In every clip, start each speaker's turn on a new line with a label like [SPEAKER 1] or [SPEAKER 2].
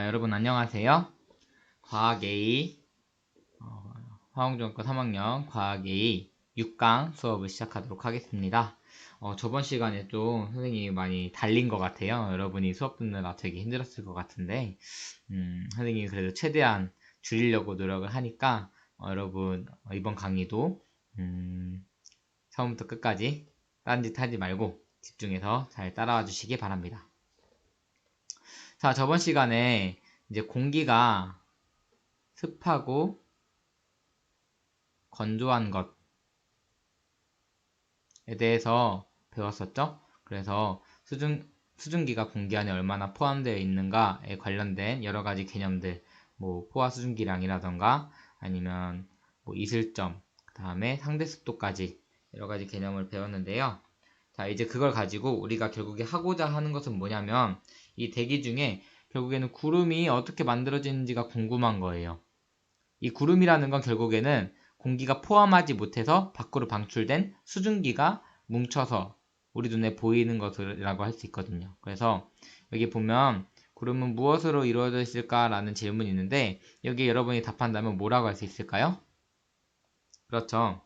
[SPEAKER 1] 여러분 안녕하세요. 과학 A 화홍중학교 3학년 과학 A 6강 수업을 시작하도록 하겠습니다. 저번 시간에 좀 선생님이 많이 달린 것 같아요. 여러분이 수업 듣느라 되게 힘들었을 것 같은데 선생님이 그래도 최대한 줄이려고 노력을 하니까 여러분 이번 강의도 처음부터 끝까지 딴짓 하지 말고 집중해서 잘 따라와 주시기 바랍니다. 자, 저번 시간에 이제 공기가 습하고 건조한 것에 대해서 배웠었죠? 그래서 수증기가 공기 안에 얼마나 포함되어 있는가에 관련된 여러 가지 개념들, 뭐 포화 수증기량이라던가 아니면 뭐 이슬점, 그 다음에 상대 습도까지 여러 가지 개념을 배웠는데요. 자, 이제 그걸 가지고 우리가 결국에 하고자 하는 것은 뭐냐면 이 대기 중에 결국에는 구름이 어떻게 만들어지는지가 궁금한 거예요. 이 구름이라는 건 결국에는 공기가 포함하지 못해서 밖으로 방출된 수증기가 뭉쳐서 우리 눈에 보이는 것이라고 할 수 있거든요. 그래서 여기 보면 구름은 무엇으로 이루어져 있을까라는 질문이 있는데 여기 여러분이 답한다면 뭐라고 할 수 있을까요? 그렇죠.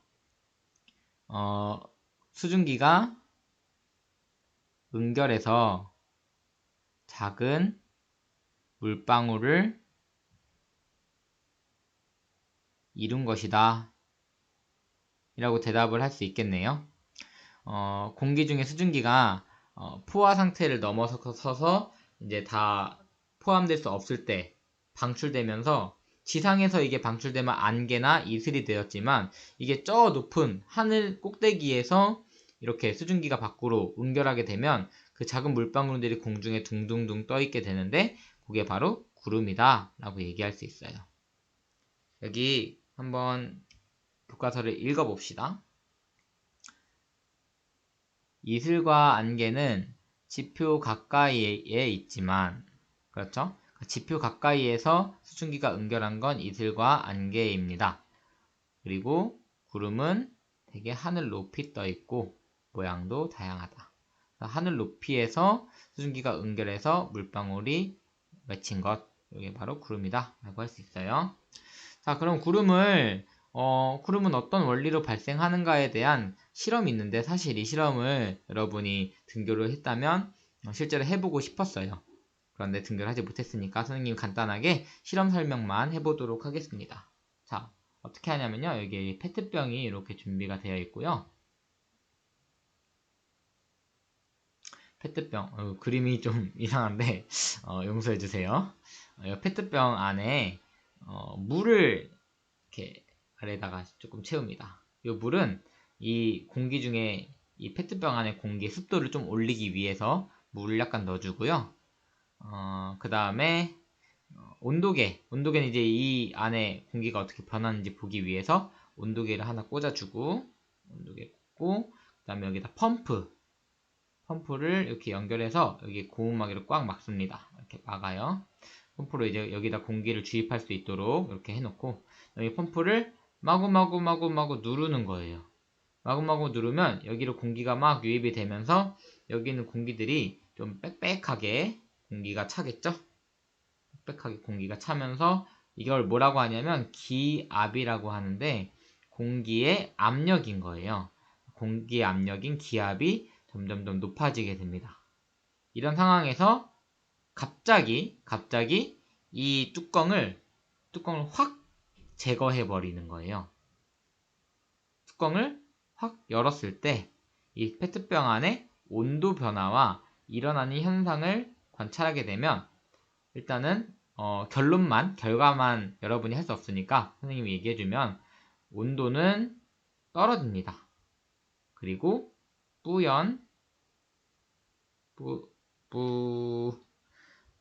[SPEAKER 1] 수증기가 응결해서 작은 물방울을 이룬 것이다 이라고 대답을 할 수 있겠네요. 공기 중에 수증기가 포화 상태를 넘어서서 이제 다 포함될 수 없을 때 방출되면서 지상에서 이게 방출되면 안개나 이슬이 되었지만 이게 저 높은 하늘 꼭대기에서 이렇게 수증기가 밖으로 응결하게 되면 그 작은 물방울들이 공중에 둥둥둥 떠 있게 되는데 그게 바로 구름이다 라고 얘기할 수 있어요. 여기 한번 교과서를 읽어봅시다. 이슬과 안개는 지표 가까이에 있지만, 그렇죠? 지표 가까이에서 수증기가 응결한 건 이슬과 안개입니다. 그리고 구름은 되게 하늘 높이 떠 있고 모양도 다양하다. 하늘 높이에서 수증기가 응결해서 물방울이 맺힌 것, 이게 바로 구름이다 라고 할 수 있어요. 자, 그럼 구름은 어떤 원리로 발생하는가에 대한 실험이 있는데 사실 이 실험을 여러분이 등교를 했다면 실제로 해보고 싶었어요. 그런데 등교를 하지 못했으니까 선생님이 간단하게 실험 설명만 해보도록 하겠습니다. 자, 어떻게 하냐면요. 여기 페트병이 이렇게 준비가 되어 있고요. 페트병, 그림이 좀 이상한데 용서해주세요. 페트병 안에 물을 이렇게 아래다가 조금 채웁니다. 이 물은 이 공기 중에 이 페트병 안에 공기의 습도를 좀 올리기 위해서 물을 약간 넣어주고요. 그 다음에 온도계는 이제 이 안에 공기가 어떻게 변하는지 보기 위해서 온도계를 하나 꽂아주고 온도계 꽂고 그 다음에 여기다 펌프를 이렇게 연결해서 여기 고무막이로 꽉 막습니다. 이렇게 막아요. 펌프로 이제 여기다 공기를 주입할 수 있도록 이렇게 해놓고 여기 펌프를 마구마구 누르는 거예요. 마구마구 누르면 여기로 공기가 막 유입이 되면서 여기 있는 공기들이 좀 빽빽하게 공기가 차겠죠? 빽빽하게 공기가 차면서 이걸 뭐라고 하냐면 기압이라고 하는데 공기의 압력인 거예요. 공기의 압력인 기압이 점점 높아지게 됩니다. 이런 상황에서 갑자기 이 뚜껑을 확 제거해 버리는 거예요. 뚜껑을 확 열었을 때 이 페트병 안에 온도 변화와 일어나는 현상을 관찰하게 되면 일단은 결과만 여러분이 할 수 없으니까 선생님이 얘기해주면 온도는 떨어집니다. 그리고 뿌연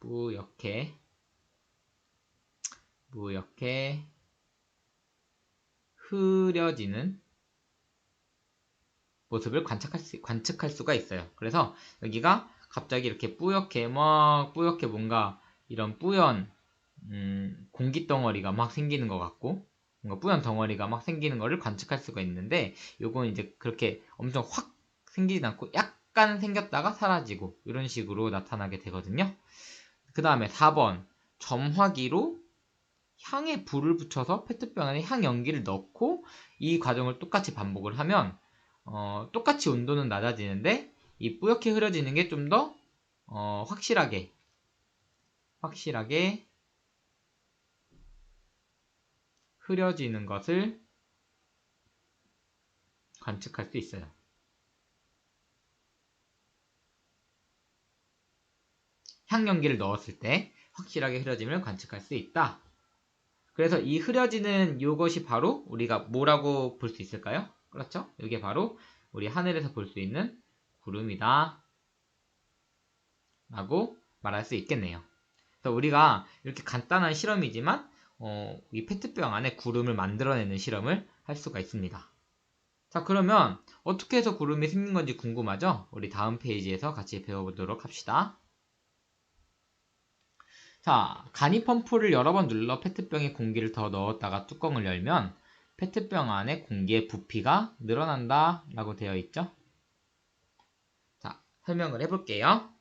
[SPEAKER 1] 뿌옇게 흐려지는 모습을 관측할 수가 있어요. 그래서 여기가 갑자기 이렇게 뿌옇게 뭔가 이런 뿌연 공기 덩어리가 막 생기는 것 같고 뭔가 뿌연 덩어리가 막 생기는 것을 관측할 수가 있는데 요건 이제 그렇게 엄청 확 생기진 않고 약간 생겼다가 사라지고 이런 식으로 나타나게 되거든요. 그 다음에 4번 점화기로 향에 불을 붙여서 페트병 안에 향 연기를 넣고 이 과정을 똑같이 반복을 하면 똑같이 온도는 낮아지는데 이 뿌옇게 흐려지는 게 좀 더 확실하게 흐려지는 것을 관측할 수 있어요. 향 연기를 넣었을 때 확실하게 흐려짐을 관측할 수 있다. 그래서 이 흐려지는 이것이 바로 우리가 뭐라고 볼 수 있을까요? 그렇죠? 이게 바로 우리 하늘에서 볼 수 있는 구름이다 라고 말할 수 있겠네요. 그래서 우리가 이렇게 간단한 실험이지만 이 페트병 안에 구름을 만들어내는 실험을 할 수가 있습니다. 자, 그러면 어떻게 해서 구름이 생긴 건지 궁금하죠? 우리 다음 페이지에서 같이 배워보도록 합시다. 자, 간이 펌프를 여러 번 눌러 페트병에 공기를 더 넣었다가 뚜껑을 열면 페트병 안에 공기의 부피가 늘어난다 라고 되어 있죠? 자, 설명을 해볼게요.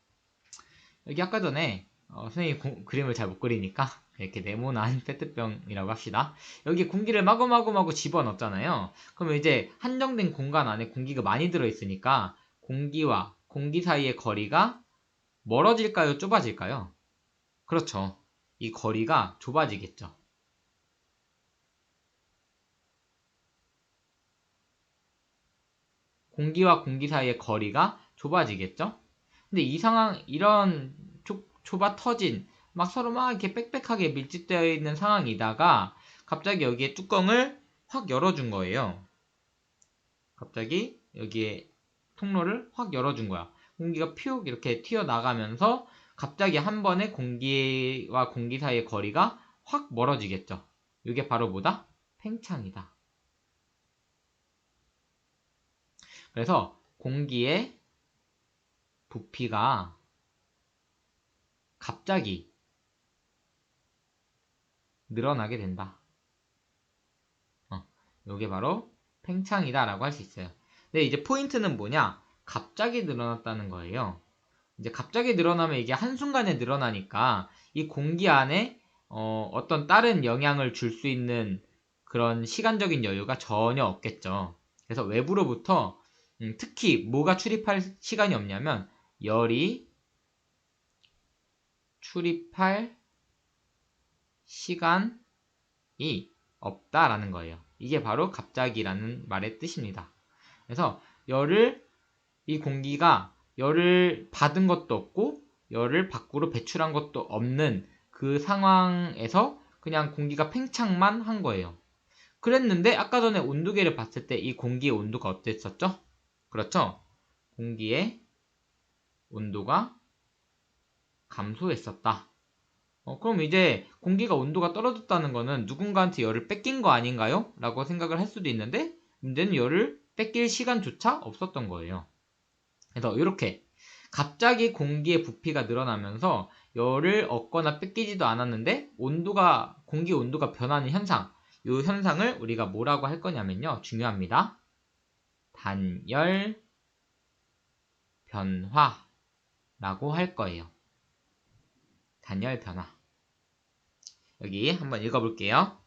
[SPEAKER 1] 여기 아까 전에 선생님이 그림을 잘 못 그리니까 이렇게 네모난 페트병이라고 합시다. 여기 공기를 마구마구 집어넣었잖아요. 그러면 이제 한정된 공간 안에 공기가 많이 들어있으니까 공기와 공기 사이의 거리가 멀어질까요? 좁아질까요? 그렇죠. 이 거리가 좁아지겠죠. 공기와 공기 사이의 거리가 좁아지겠죠? 근데 이 상황, 이런 좁아 터진, 막 서로 막 이렇게 빽빽하게 밀집되어 있는 상황이다가 갑자기 여기에 뚜껑을 확 열어준 거예요. 갑자기 여기에 통로를 확 열어준 거야. 공기가 퓨 이렇게 튀어나가면서 갑자기 한 번에 공기와 공기 사이의 거리가 확 멀어지겠죠. 이게 바로 뭐다? 팽창이다. 그래서 공기의 부피가 갑자기 늘어나게 된다. 이게 바로 팽창이다 라고 할 수 있어요. 근데 이제 포인트는 뭐냐? 갑자기 늘어났다는 거예요. 이제 갑자기 늘어나면 이게 한순간에 늘어나니까 이 공기 안에 어떤 다른 영향을 줄 수 있는 그런 시간적인 여유가 전혀 없겠죠. 그래서 외부로부터 특히 뭐가 출입할 시간이 없냐면 열이 출입할 시간이 없다라는 거예요. 이게 바로 갑자기라는 말의 뜻입니다. 그래서 이 공기가 열을 받은 것도 없고 열을 밖으로 배출한 것도 없는 그 상황에서 그냥 공기가 팽창만 한 거예요. 그랬는데 아까 전에 온도계를 봤을 때 이 공기의 온도가 어땠었죠? 그렇죠? 공기의 온도가 감소했었다. 그럼 이제 공기가 온도가 떨어졌다는 거는 누군가한테 열을 뺏긴 거 아닌가요? 라고 생각을 할 수도 있는데 문제는 열을 뺏길 시간조차 없었던 거예요. 그래서 이렇게 갑자기 공기의 부피가 늘어나면서 열을 얻거나 뺏기지도 않았는데 공기 온도가 변하는 현상, 이 현상을 우리가 뭐라고 할 거냐면요. 중요합니다. 단열 변화라고 할 거예요. 단열 변화. 여기 한번 읽어볼게요.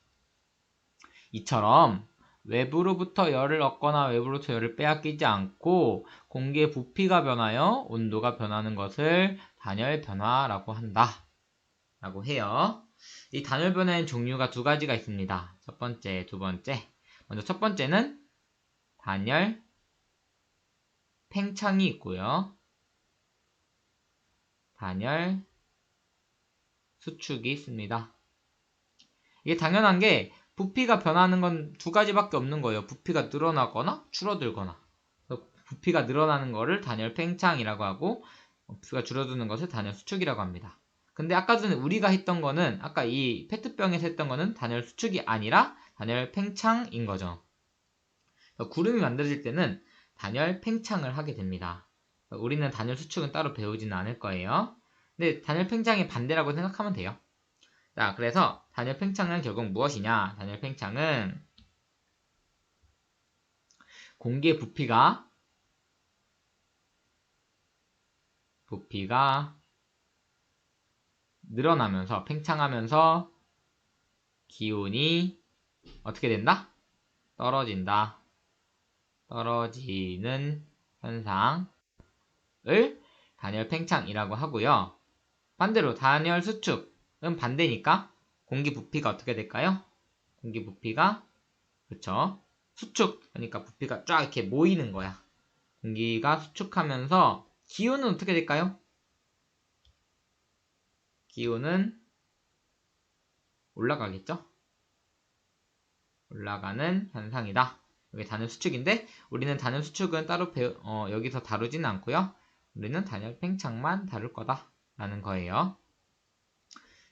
[SPEAKER 1] 이처럼 외부로부터 열을 얻거나 외부로부터 열을 빼앗기지 않고 공기의 부피가 변하여 온도가 변하는 것을 단열 변화라고 한다. 라고 해요. 이 단열 변화의 종류가 두 가지가 있습니다. 첫 번째, 두 번째. 먼저 첫 번째는 단열 팽창이 있고요. 단열 수축이 있습니다. 이게 당연한 게 부피가 변하는 건 두 가지밖에 없는 거예요. 부피가 늘어나거나 줄어들거나. 부피가 늘어나는 거를 단열 팽창이라고 하고 부피가 줄어드는 것을 단열 수축이라고 합니다. 근데 아까 전에 우리가 했던 거는 아까 이 페트병에서 했던 거는 단열 수축이 아니라 단열 팽창인 거죠. 구름이 만들어질 때는 단열 팽창을 하게 됩니다. 우리는 단열 수축은 따로 배우지는 않을 거예요. 근데 단열 팽창이 반대라고 생각하면 돼요. 자, 그래서 단열 팽창은 결국 무엇이냐? 단열 팽창은 공기의 부피가 늘어나면서 팽창하면서 기온이 어떻게 된다? 떨어진다. 떨어지는 현상을 단열 팽창이라고 하고요. 반대로 단열 수축은 반대니까 공기 부피가 어떻게 될까요? 공기 부피가 그쵸? 수축 그러니까 부피가 쫙 이렇게 모이는 거야. 공기가 수축하면서 기온은 어떻게 될까요? 기온은 올라가겠죠? 올라가는 현상이다. 이게 단열 수축인데 우리는 단열 수축은 따로 여기서 다루지는 않고요. 우리는 단열 팽창만 다룰 거다 라는 거예요.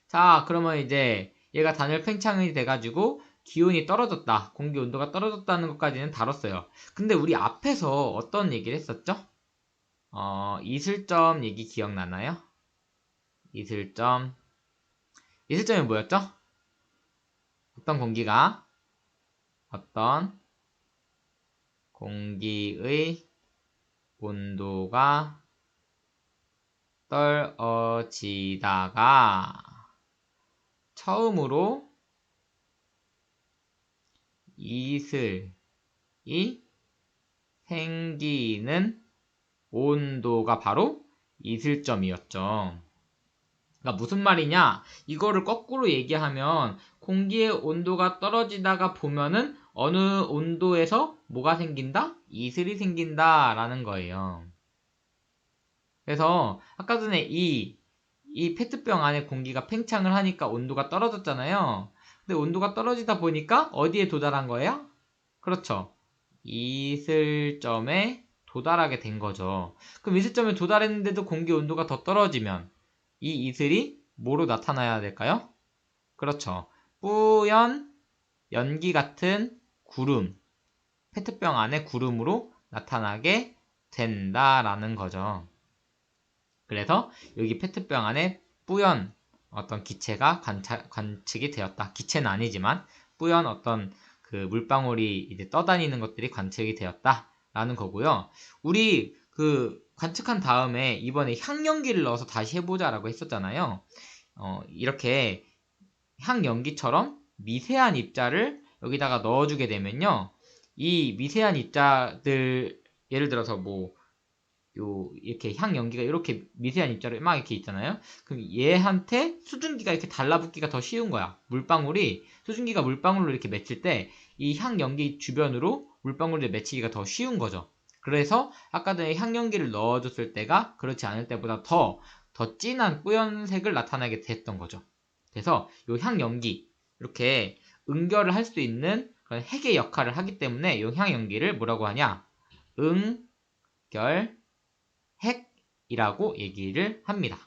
[SPEAKER 1] 자, 그러면 이제 얘가 단열 팽창이 돼가지고 기온이 떨어졌다. 공기 온도가 떨어졌다는 것까지는 다뤘어요. 근데 우리 앞에서 어떤 얘기를 했었죠? 이슬점 얘기 기억나나요? 이슬점이 뭐였죠? 어떤 공기의 온도가 떨어지다가 처음으로 이슬이 생기는 온도가 바로 이슬점이었죠. 그러니까 무슨 말이냐? 이거를 거꾸로 얘기하면 공기의 온도가 떨어지다가 보면은 어느 온도에서 뭐가 생긴다? 이슬이 생긴다 라는 거예요. 그래서 아까 전에 이 페트병 안에 공기가 팽창을 하니까 온도가 떨어졌잖아요. 근데 온도가 떨어지다 보니까 어디에 도달한 거예요? 그렇죠. 이슬점에 도달하게 된 거죠. 그럼 이슬점에 도달했는데도 공기 온도가 더 떨어지면 이 이슬이 뭐로 나타나야 될까요? 그렇죠. 뿌연 연기 같은 구름, 페트병 안에 구름으로 나타나게 된다라는 거죠. 그래서 여기 페트병 안에 뿌연 어떤 기체가 관측이 되었다. 기체는 아니지만 뿌연 어떤 그 물방울이 이제 떠다니는 것들이 관측이 되었다라는 거고요. 우리 그 관측한 다음에 이번에 향연기를 넣어서 다시 해보자라고 했었잖아요. 이렇게 향연기처럼 미세한 입자를 여기다가 넣어주게 되면요. 이 미세한 입자들 예를 들어서 뭐 이렇게 향연기가 이렇게 미세한 입자로 막 이렇게 있잖아요. 그럼 얘한테 수증기가 이렇게 달라붙기가 더 쉬운 거야. 수증기가 물방울로 이렇게 맺힐 때 이 향연기 주변으로 물방울이 맺히기가 더 쉬운 거죠. 그래서 아까 전에 향연기를 넣어줬을 때가 그렇지 않을 때보다 더 진한 뿌연색을 나타나게 됐던 거죠. 그래서 이 향연기 이렇게 응결을 할 수 있는 그런 핵의 역할을 하기 때문에 이 향연기를 뭐라고 하냐? 응결 핵이라고 얘기를 합니다.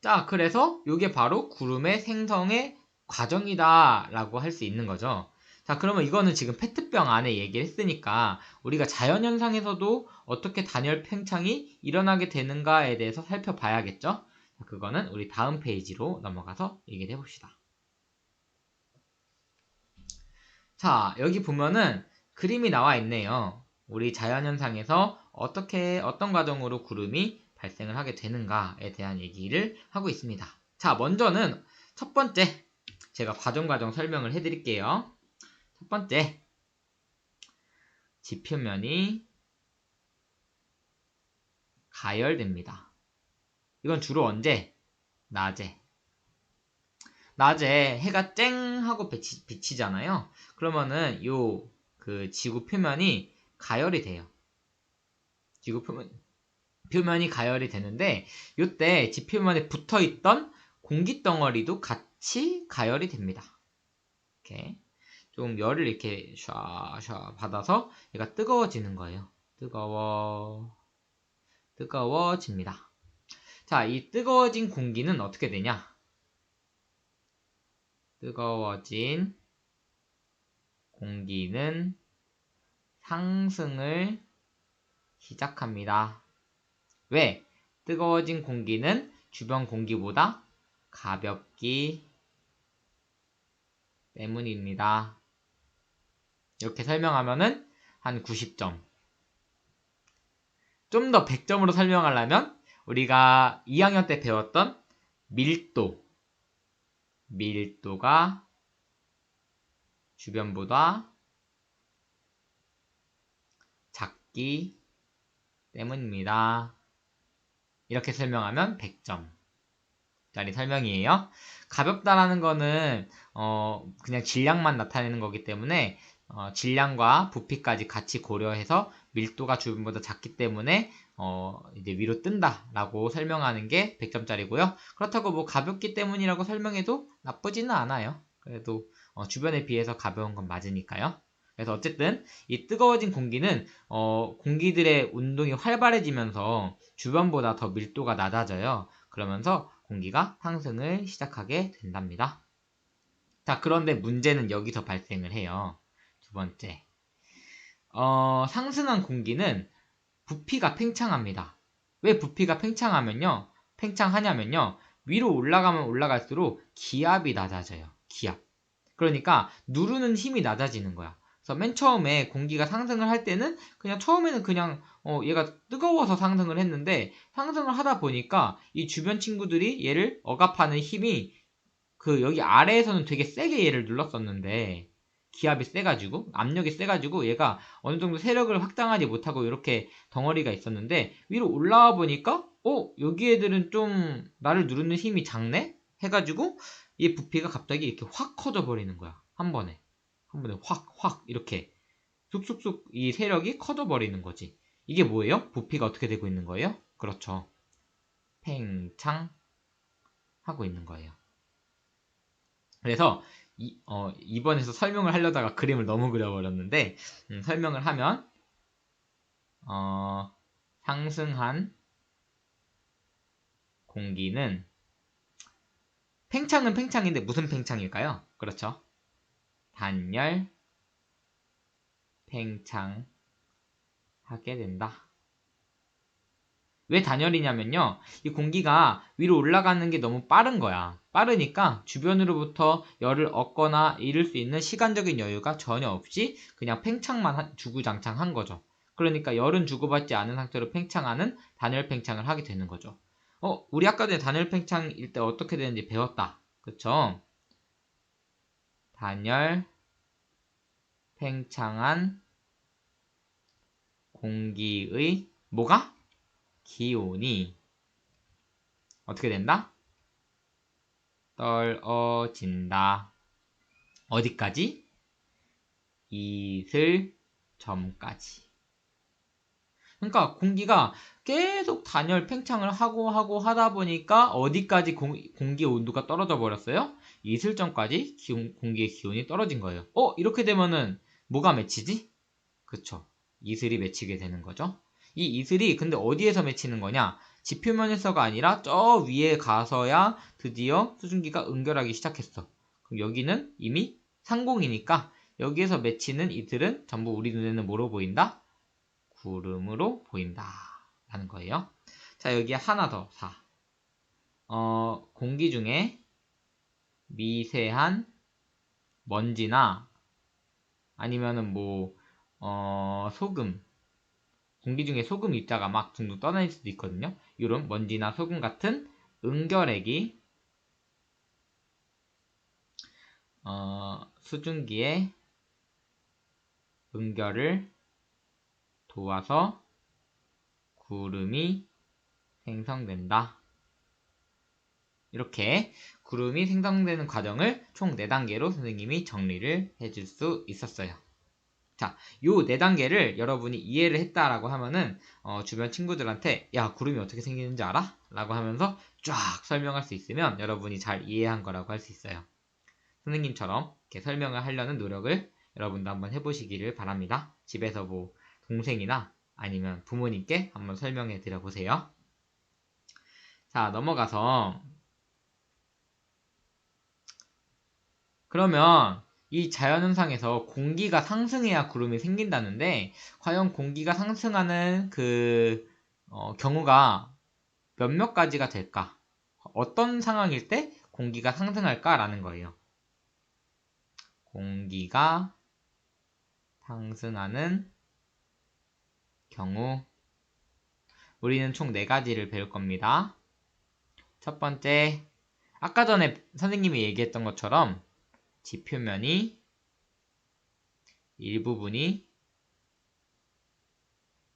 [SPEAKER 1] 자, 그래서 이게 바로 구름의 생성의 과정이다 라고 할 수 있는 거죠. 자, 그러면 이거는 지금 페트병 안에 얘기를 했으니까 우리가 자연현상에서도 어떻게 단열 팽창이 일어나게 되는가에 대해서 살펴봐야겠죠. 자, 그거는 우리 다음 페이지로 넘어가서 얘기를 해봅시다. 자, 여기 보면은 그림이 나와 있네요. 우리 자연현상에서 어떤 과정으로 구름이 발생을 하게 되는가에 대한 얘기를 하고 있습니다. 자, 먼저는 첫 번째, 제가 과정 설명을 해드릴게요. 첫 번째, 지표면이 가열됩니다. 이건 주로 언제? 낮에. 낮에 해가 쨍 하고 비치잖아요. 그러면은 그 지구 표면이 가열이 돼요. 지구 표면이 가열이 되는데 이때 지표면에 붙어있던 공기 덩어리도 같이 가열이 됩니다. 이렇게 좀 열을 이렇게 샤샤 받아서 얘가 뜨거워지는 거예요. 뜨거워집니다. 자, 이 뜨거워진 공기는 어떻게 되냐? 뜨거워진 공기는 상승을 시작합니다. 왜? 뜨거워진 공기는 주변 공기보다 가볍기 때문입니다. 이렇게 설명하면은 한 90점. 좀 더 100점으로 설명하려면 우리가 2학년 때 배웠던 밀도가 주변보다 작기 때문입니다. 이렇게 설명하면 100점짜리 설명이에요. 가볍다라는 거는 그냥 질량만 나타내는 거기 때문에 질량과 부피까지 같이 고려해서 밀도가 주변보다 작기 때문에 이제 위로 뜬다 라고 설명하는 게 100점짜리고요. 그렇다고 뭐 가볍기 때문이라고 설명해도 나쁘지는 않아요. 그래도 주변에 비해서 가벼운 건 맞으니까요. 그래서 어쨌든 이 뜨거워진 공기는 공기들의 운동이 활발해지면서 주변보다 더 밀도가 낮아져요. 그러면서 공기가 상승을 시작하게 된답니다. 자, 그런데 문제는 여기서 발생을 해요. 두 번째, 상승한 공기는 부피가 팽창합니다. 왜 부피가 팽창하냐면요. 위로 올라가면 올라갈수록 기압이 낮아져요. 기압. 그러니까 누르는 힘이 낮아지는 거야. 그래서 맨 처음에 공기가 상승을 할 때는 처음에는 얘가 뜨거워서 상승을 했는데 상승을 하다 보니까 이 주변 친구들이 얘를 억압하는 힘이 여기 아래에서는 되게 세게 얘를 눌렀었는데 기압이 세가지고 압력이 세가지고 얘가 어느 정도 세력을 확장하지 못하고 이렇게 덩어리가 있었는데 위로 올라와 보니까 여기 애들은 좀 나를 누르는 힘이 작네? 해가지고 이 부피가 갑자기 이렇게 확 커져 버리는 거야. 한 번에 확 이렇게 쑥쑥쑥 이 세력이 커져 버리는 거지. 이게 뭐예요? 부피가 어떻게 되고 있는 거예요? 그렇죠. 팽창하고 있는 거예요. 그래서 이번에서 설명을 하려다가 그림을 너무 그려버렸는데 설명을 하면 상승한 공기는 팽창은 팽창인데 무슨 팽창일까요? 그렇죠. 단열 팽창하게 된다. 왜 단열이냐면요. 이 공기가 위로 올라가는 게 너무 빠른 거야. 빠르니까 주변으로부터 열을 얻거나 잃을 수 있는 시간적인 여유가 전혀 없이 그냥 팽창만 주구장창한 거죠. 그러니까 열은 주고받지 않은 상태로 팽창하는 단열 팽창을 하게 되는 거죠. 우리 아까 전에 단열 팽창일 때 어떻게 되는지 배웠다. 그쵸? 단열 팽창한 공기의 뭐가? 기온이 어떻게 된다? 떨어진다. 어디까지? 이슬점까지. 그러니까 공기가 계속 단열 팽창을 하고 하다 보니까 어디까지 공기 온도가 떨어져 버렸어요? 이슬점까지 공기의 기온이 떨어진 거예요. 이렇게 되면은 뭐가 맺히지? 그쵸. 이슬이 맺히게 되는 거죠. 이 이슬이 근데 어디에서 맺히는 거냐? 지표면에서가 아니라 저 위에 가서야 드디어 수증기가 응결하기 시작했어. 그럼 여기는 이미 상공이니까 여기에서 맺히는 이슬은 전부 우리 눈에는 뭐로 보인다? 구름으로 보인다. 라는 거예요. 자, 여기 하나 더 4. 공기 중에 미세한 먼지나 아니면은 소금, 공기 중에 소금 입자가 막 둥둥 떠다닐 수도 있거든요. 이런 먼지나 소금 같은 응결액이 수증기의 응결을 도와서 구름이 생성된다. 이렇게 구름이 생성되는 과정을 총 4단계로 선생님이 정리를 해줄 수 있었어요. 자, 요 4단계를 여러분이 이해를 했다라고 하면은 주변 친구들한테 야, 구름이 어떻게 생기는지 알아? 라고 하면서 쫙 설명할 수 있으면 여러분이 잘 이해한 거라고 할 수 있어요. 선생님처럼 이렇게 설명을 하려는 노력을 여러분도 한번 해보시기를 바랍니다. 집에서 동생이나 아니면 부모님께 한번 설명해 드려 보세요. 자, 넘어가서 그러면 이 자연현상에서 공기가 상승해야 구름이 생긴다는데 과연 공기가 상승하는 경우가 몇몇 가지가 될까? 어떤 상황일 때 공기가 상승할까라는 거예요. 공기가 상승하는 경우 우리는 총 4가지를 배울 겁니다. 첫 번째, 아까 전에 선생님이 얘기했던 것처럼 지표면이 일부분이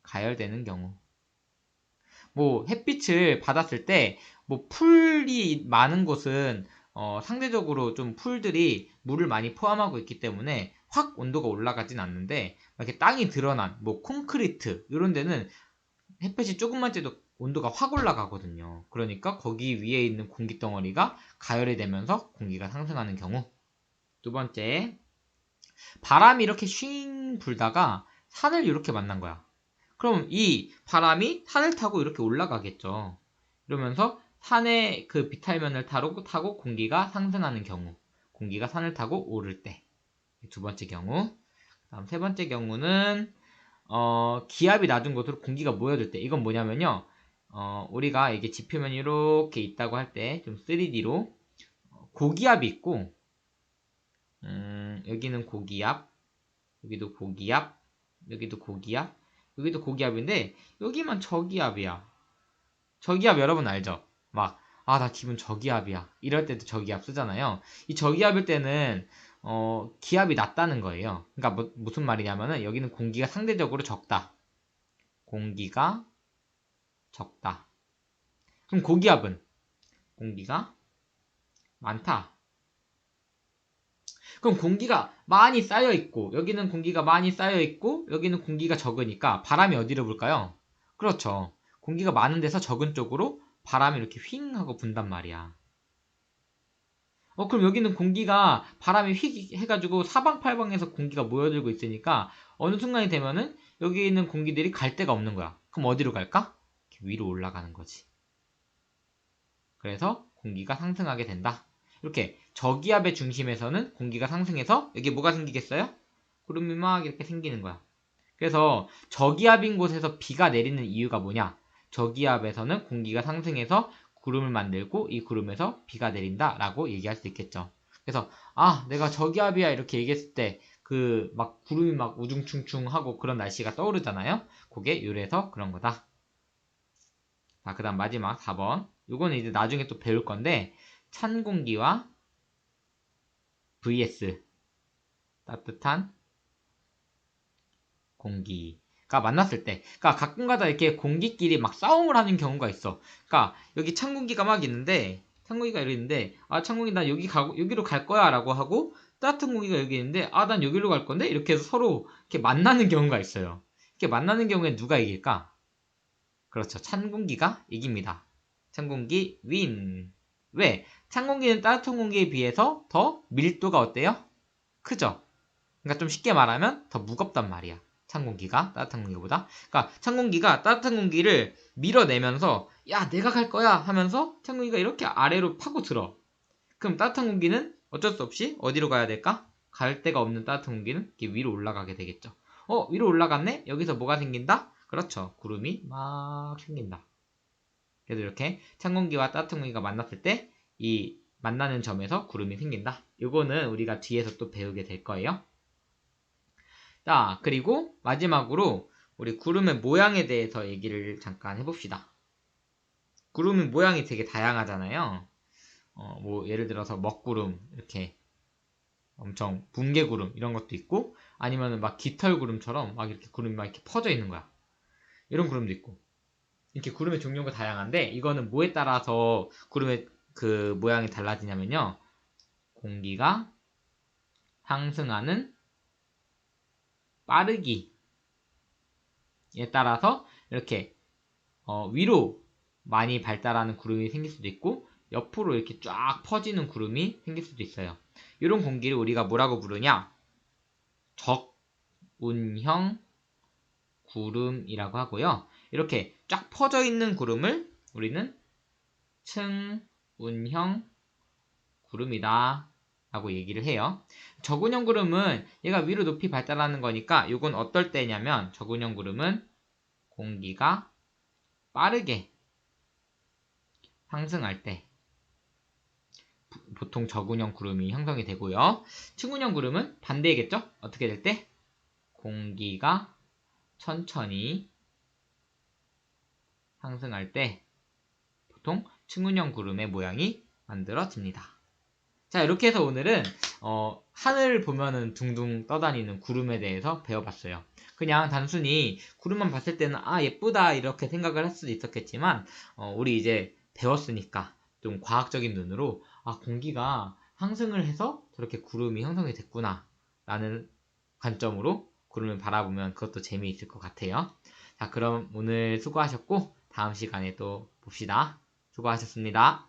[SPEAKER 1] 가열되는 경우. 뭐 햇빛을 받았을 때 뭐 풀이 많은 곳은 상대적으로 좀 풀들이 물을 많이 포함하고 있기 때문에 확 온도가 올라가진 않는데 이렇게 땅이 드러난 뭐 콘크리트 이런 데는 햇볕이 조금만 쬐도 온도가 확 올라가거든요. 그러니까 거기 위에 있는 공기 덩어리가 가열이 되면서 공기가 상승하는 경우. 두 번째, 바람이 이렇게 쉥 불다가 산을 이렇게 만난 거야. 그럼 이 바람이 산을 타고 이렇게 올라가겠죠. 이러면서 산의 그 비탈면을 타고 공기가 상승하는 경우. 공기가 산을 타고 오를 때. 두 번째 경우. 다음 세 번째 경우는 기압이 낮은 곳으로 공기가 모여들 때. 이건 뭐냐면요. 우리가 이게 지표면이 이렇게 있다고 할 때 좀 3D로 고기압이 있고 여기는 고기압, 여기도 고기압, 여기도 고기압, 여기도 고기압인데 여기만 저기압이야. 저기압 여러분 알죠? 막 나 기분 저기압이야. 이럴 때도 저기압 쓰잖아요. 이 저기압일 때는 기압이 낮다는 거예요. 그러니까 무슨 말이냐면은 여기는 공기가 상대적으로 적다. 공기가 적다. 그럼 고기압은 공기가 많다. 그럼 공기가 많이 쌓여 있고 여기는 공기가 많이 쌓여 있고 여기는 공기가 적으니까 바람이 어디로 불까요? 그렇죠. 공기가 많은 데서 적은 쪽으로 바람이 이렇게 휙 하고 분단 말이야. 그럼 여기는 공기가 바람이 휙 해가지고 사방팔방에서 공기가 모여들고 있으니까 어느 순간이 되면은 여기 있는 공기들이 갈 데가 없는 거야. 그럼 어디로 갈까? 이렇게 위로 올라가는 거지. 그래서 공기가 상승하게 된다. 이렇게 저기압의 중심에서는 공기가 상승해서 여기 뭐가 생기겠어요? 구름이 막 이렇게 생기는 거야. 그래서 저기압인 곳에서 비가 내리는 이유가 뭐냐? 저기압에서는 공기가 상승해서 구름을 만들고 이 구름에서 비가 내린다 라고 얘기할 수 있겠죠. 그래서 내가 저기압이야 이렇게 얘기했을 때 그 막 구름이 막 우중충충 하고 그런 날씨가 떠오르잖아요. 그게 요래서 그런 거다. 자, 그 다음 마지막 4번. 요거는 이제 나중에 또 배울 건데 찬 공기와 vs 따뜻한 공기가 만났을 때, 그러니까 가끔가다 이렇게 공기끼리 막 싸움을 하는 경우가 있어. 그러니까 여기 찬 공기가 막 있는데, 찬 공기가 여기 있는데, 찬 공기 나 여기로 갈 거야라고 하고 따뜻한 공기가 여기 있는데, 난 여기로 갈 건데 이렇게 해서 서로 이렇게 만나는 경우가 있어요. 이렇게 만나는 경우에 누가 이길까? 그렇죠. 찬 공기가 이깁니다. 찬 공기 윈. 왜? 찬 공기는 따뜻한 공기에 비해서 더 밀도가 어때요? 크죠? 그러니까 좀 쉽게 말하면 더 무겁단 말이야. 찬 공기가 따뜻한 공기보다. 그러니까 찬 공기가 따뜻한 공기를 밀어내면서 야 내가 갈 거야 하면서 찬 공기가 이렇게 아래로 파고들어. 그럼 따뜻한 공기는 어쩔 수 없이 어디로 가야 될까? 갈 데가 없는 따뜻한 공기는 이렇게 위로 올라가게 되겠죠. 위로 올라갔네? 여기서 뭐가 생긴다? 그렇죠. 구름이 막 생긴다. 그래서 이렇게 찬 공기와 따뜻한 공기가 만났을 때 이 만나는 점에서 구름이 생긴다. 이거는 우리가 뒤에서 또 배우게 될 거예요. 자, 그리고 마지막으로 우리 구름의 모양에 대해서 얘기를 잠깐 해봅시다. 구름의 모양이 되게 다양하잖아요. 뭐 예를 들어서 먹구름 이렇게 엄청 붕괴구름 이런 것도 있고 아니면은 막 깃털구름처럼 막 이렇게 구름이 막 이렇게 퍼져 있는 거야. 이런 구름도 있고 이렇게 구름의 종류가 다양한데 이거는 뭐에 따라서 구름의 그 모양이 달라지냐면요. 공기가 상승하는 빠르기에 따라서 이렇게 위로 많이 발달하는 구름이 생길 수도 있고 옆으로 이렇게 쫙 퍼지는 구름이 생길 수도 있어요. 이런 공기를 우리가 뭐라고 부르냐? 적운형 구름이라고 하고요. 이렇게 쫙 퍼져 있는 구름을 우리는 층운형 구름이다 라고 얘기를 해요. 적운형 구름은 얘가 위로 높이 발달하는 거니까 이건 어떨 때냐면 적운형 구름은 공기가 빠르게 상승할 때 보통 적운형 구름이 형성이 되고요. 층운형 구름은 반대이겠죠? 어떻게 될 때? 공기가 천천히 상승할 때 보통 층운형 구름의 모양이 만들어집니다. 자, 이렇게 해서 오늘은 하늘을 보면은 둥둥 떠다니는 구름에 대해서 배워봤어요. 그냥 단순히 구름만 봤을 때는 예쁘다 이렇게 생각을 할 수도 있었겠지만 우리 이제 배웠으니까 좀 과학적인 눈으로 공기가 상승을 해서 저렇게 구름이 형성이 됐구나 라는 관점으로 구름을 바라보면 그것도 재미있을 것 같아요. 자, 그럼 오늘 수고하셨고 다음 시간에 또 봅시다. 수고하셨습니다.